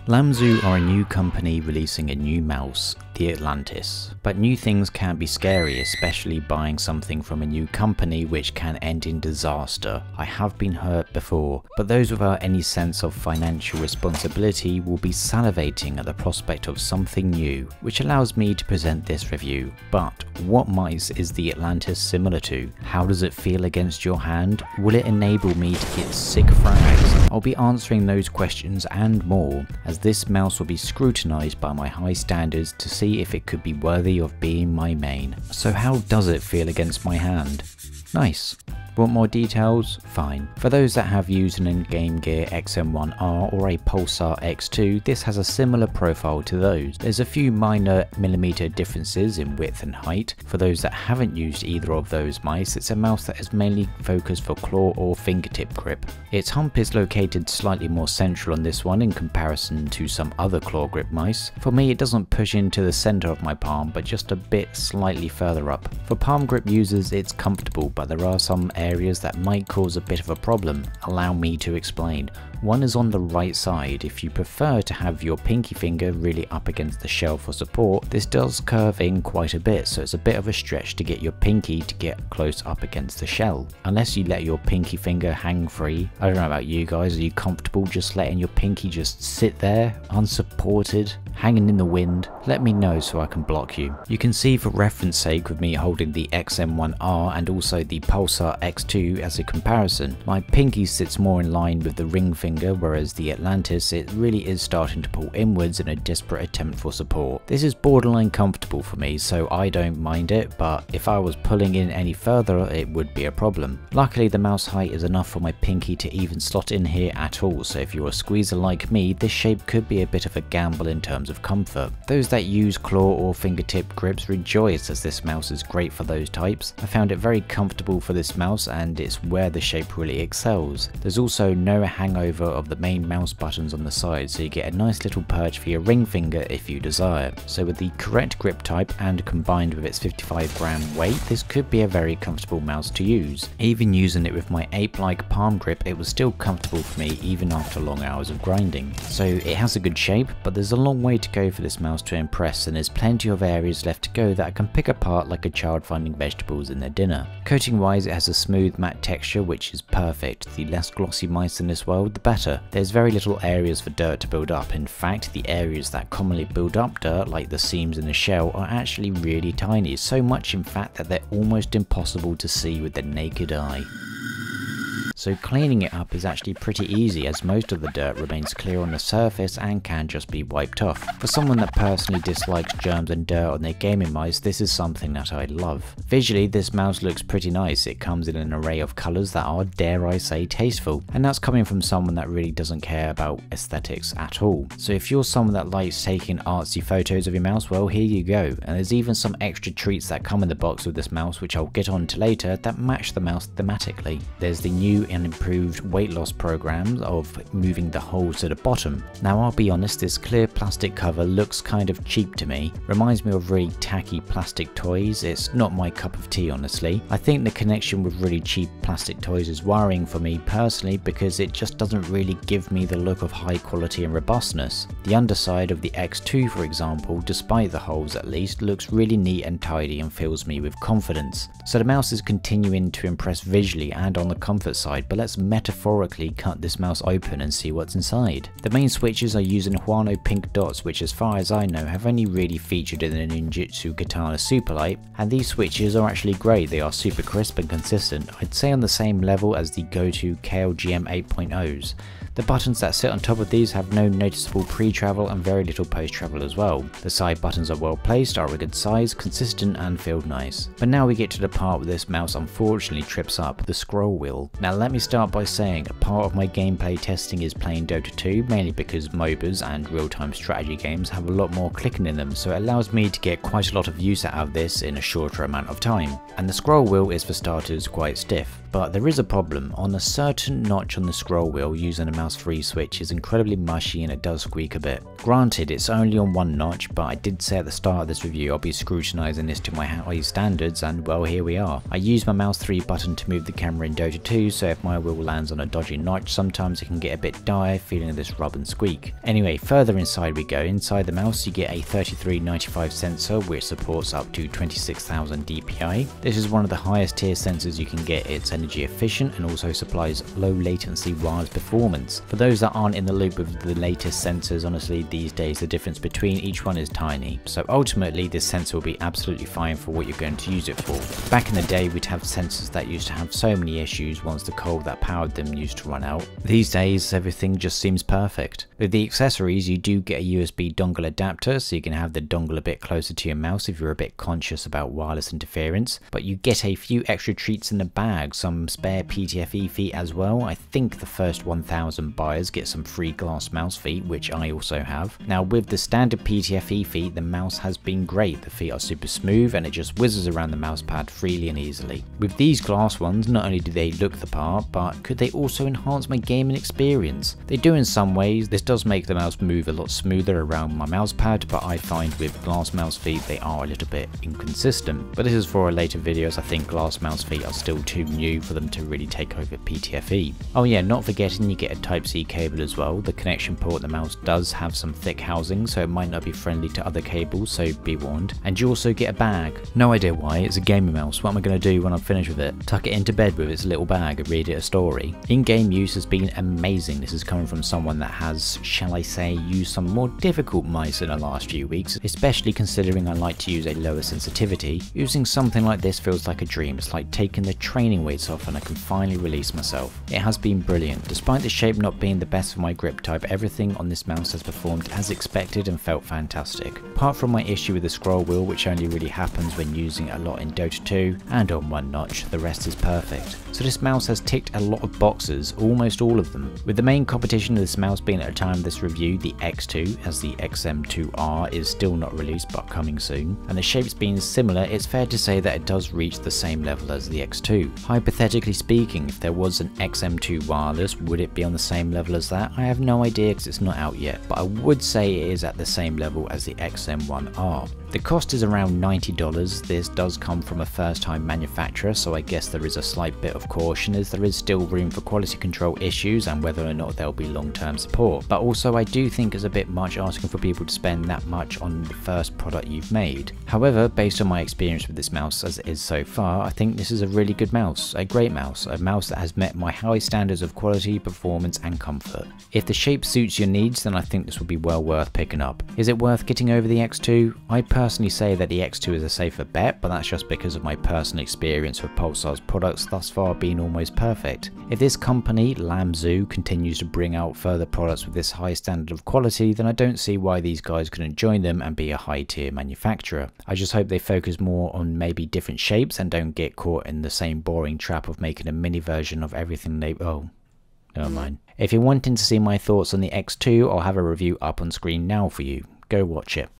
Lamzu are a new company releasing a new mouse, the Atlantis. But new things can be scary, especially buying something from a new company, which can end in disaster. I have been hurt before, but those without any sense of financial responsibility will be salivating at the prospect of something new, which allows me to present this review. But what mice is the Atlantis similar to? How does it feel against your hand? Will it enable me to get sick frags? I'll be answering those questions and more, as this mouse will be scrutinized by my high standards to see if it could be worthy of being my main. So how does it feel against my hand? Nice. Want more details? Fine. For those that have used an in-game Gear XM1R or a Pulsar X2, this has a similar profile to those. There's a few minor millimeter differences in width and height. For those that haven't used either of those mice, it's a mouse that is mainly focused for claw or fingertip grip. Its hump is located slightly more central on this one in comparison to some other claw grip mice. For me, it doesn't push into the center of my palm, but just a bit slightly further up. For palm grip users, it's comfortable, but there are some areas that might cause a bit of a problem. Allow me to explain. One is on the right side. If you prefer to have your pinky finger really up against the shell for support, this does curve in quite a bit, so it's a bit of a stretch to get your pinky to get close up against the shell. Unless you let your pinky finger hang free. I don't know about you guys, are you comfortable just letting your pinky just sit there, unsupported, hanging in the wind? Let me know so I can block you. You can see, for reference sake, with me holding the XM1R and also the Pulsar X2 as a comparison, my pinky sits more in line with the ring finger, whereas the Atlantis, it really is starting to pull inwards in a desperate attempt for support. This is borderline comfortable for me, so I don't mind it, but if I was pulling in any further, it would be a problem. Luckily, the mouse height is enough for my pinky to even slot in here at all, so if you're a squeezer like me, this shape could be a bit of a gamble in terms of comfort. Those that use claw or fingertip grips rejoice, as this mouse is great for those types. I found it very comfortable for this mouse, and it's where the shape really excels. There's also no hangover of the main mouse buttons on the side, so you get a nice little perch for your ring finger if you desire. So with the correct grip type and combined with its 55-gram weight, this could be a very comfortable mouse to use. Even using it with my ape-like palm grip, it was still comfortable for me even after long hours of grinding. So it has a good shape, but there's a long way to go for this mouse to impress, and there's plenty of areas left to go that I can pick apart like a child finding vegetables in their dinner. Coating wise, it has a smooth matte texture, which is perfect. The less glossy mice in this world, the better. There's very little areas for dirt to build up. In fact, the areas that commonly build up dirt, like the seams in the shell, are actually really tiny, so much in fact that they're almost impossible to see with the naked eye. So cleaning it up is actually pretty easy, as most of the dirt remains clear on the surface and can just be wiped off. For someone that personally dislikes germs and dirt on their gaming mice, this is something that I love. Visually, this mouse looks pretty nice. It comes in an array of colours that are, dare I say, tasteful, and that's coming from someone that really doesn't care about aesthetics at all. So if you're someone that likes taking artsy photos of your mouse, well, here you go. And there's even some extra treats that come in the box with this mouse, which I'll get on to later, that match the mouse thematically. There's the new and improved weight loss programs of moving the holes to the bottom. Now, I'll be honest, this clear plastic cover looks kind of cheap to me. Reminds me of really tacky plastic toys. It's not my cup of tea, honestly. I think the connection with really cheap plastic toys is worrying for me personally, because it just doesn't really give me the look of high quality and robustness. The underside of the X2, for example, despite the holes at least, looks really neat and tidy and fills me with confidence. So the mouse is continuing to impress visually and on the comfort side, but let's metaphorically cut this mouse open and see what's inside. The main switches are using Huano pink dots, which as far as I know have only really featured in the Ninjutsu Katana Superlight, and these switches are actually great. They are super crisp and consistent. I'd say on the same level as the go-to KLGM 8.0s. The buttons that sit on top of these have no noticeable pre-travel and very little post-travel as well. The side buttons are well placed, are a good size, consistent and feel nice. But now we get to the part where this mouse unfortunately trips up, the scroll wheel. Now let me start by saying a part of my gameplay testing is playing Dota 2, mainly because MOBAs and real-time strategy games have a lot more clicking in them, so it allows me to get quite a lot of use out of this in a shorter amount of time. And the scroll wheel is, for starters, quite stiff. but there is a problem. On a certain notch on the scroll wheel using a mouse 3 switch is incredibly mushy and it does squeak a bit. Granted, it's only on one notch, but I did say at the start of this review I'll be scrutinising this to my high standards, and well, here we are. I use my mouse 3 button to move the camera in Dota 2, so if my wheel lands on a dodgy notch, sometimes it can get a bit dire, feeling this rub and squeak. Anyway, further inside we go. Inside the mouse you get a 3395 sensor which supports up to 26,000 DPI. This is one of the highest tier sensors you can get. It's energy efficient and also supplies low latency wireless performance. For those that aren't in the loop with the latest sensors, honestly these days the difference between each one is tiny, so ultimately this sensor will be absolutely fine for what you're going to use it for. Back in the day we'd have sensors that used to have so many issues once the coal that powered them used to run out. These days everything just seems perfect. With the accessories you do get a USB dongle adapter, so you can have the dongle a bit closer to your mouse if you're a bit conscious about wireless interference, but you get a few extra treats in the bag, some spare PTFE feet as well. I think the first 1000 buyers get some free glass mouse feet, which I also have. Now with the standard PTFE feet, the mouse has been great. The feet are super smooth and it just whizzes around the mouse pad freely and easily. With these glass ones, not only do they look the part, but could they also enhance my gaming experience? They do in some ways. This does make the mouse move a lot smoother around my mouse pad, but I find with glass mouse feet they are a little bit inconsistent. But this is for a later video, as I think glass mouse feet are still too new for them to really take over PTFE. Oh yeah, not forgetting you get a Type-C cable as well. The connection port the mouse does have some thick housing, so it might not be friendly to other cables, so be warned. And you also get a bag. No idea why, it's a gaming mouse. What am I going to do when I'm finished with it? Tuck it into bed with its little bag and read it a story? In-game use has been amazing. This is coming from someone that has, shall I say, used some more difficult mice in the last few weeks, especially considering I like to use a lower sensitivity. Using something like this feels like a dream. It's like taking the training weights off and I can finally release myself. It has been brilliant. Despite the shape not being the best for my grip type, everything on this mouse has performed as expected and felt fantastic. Apart from my issue with the scroll wheel, which only really happens when using it a lot in Dota 2 and on one notch, the rest is perfect. So this mouse has ticked a lot of boxes, almost all of them. With the main competition of this mouse being at the time of this review the X2, as the XM2R is still not released but coming soon, and the shapes being similar, it's fair to say that it does reach the same level as the X2. Hypothetically speaking, if there was an XM2 wireless, would it be on the same level as that? I have no idea because it's not out yet, but I would say it is at the same level as the XM1R. The cost is around $90. This does come from a first time manufacturer, so I guess there is a slight bit of caution as there is still room for quality control issues and whether or not there'll be long-term support. But also I do think it's a bit much asking for people to spend that much on the first product you've made. However, based on my experience with this mouse as it is so far, I think this is a really good mouse, a great mouse, a mouse that has met my high standards of quality, performance and comfort. If the shape suits your needs, then I think this will be well worth picking up. Is it worth getting over the X2? I personally say that the X2 is a safer bet, but that's just because of my personal experience with Pulsar's products thus far being almost perfect. If this company, Lamzu, continues to bring out further products with this high standard of quality, then I don't see why these guys couldn't join them and be a high tier manufacturer. I just hope they focus more on maybe different shapes and don't get caught in the same boring trap of making a mini version of everything they... oh, never mind. If you're wanting to see my thoughts on the X2, I'll have a review up on screen now for you. Go watch it.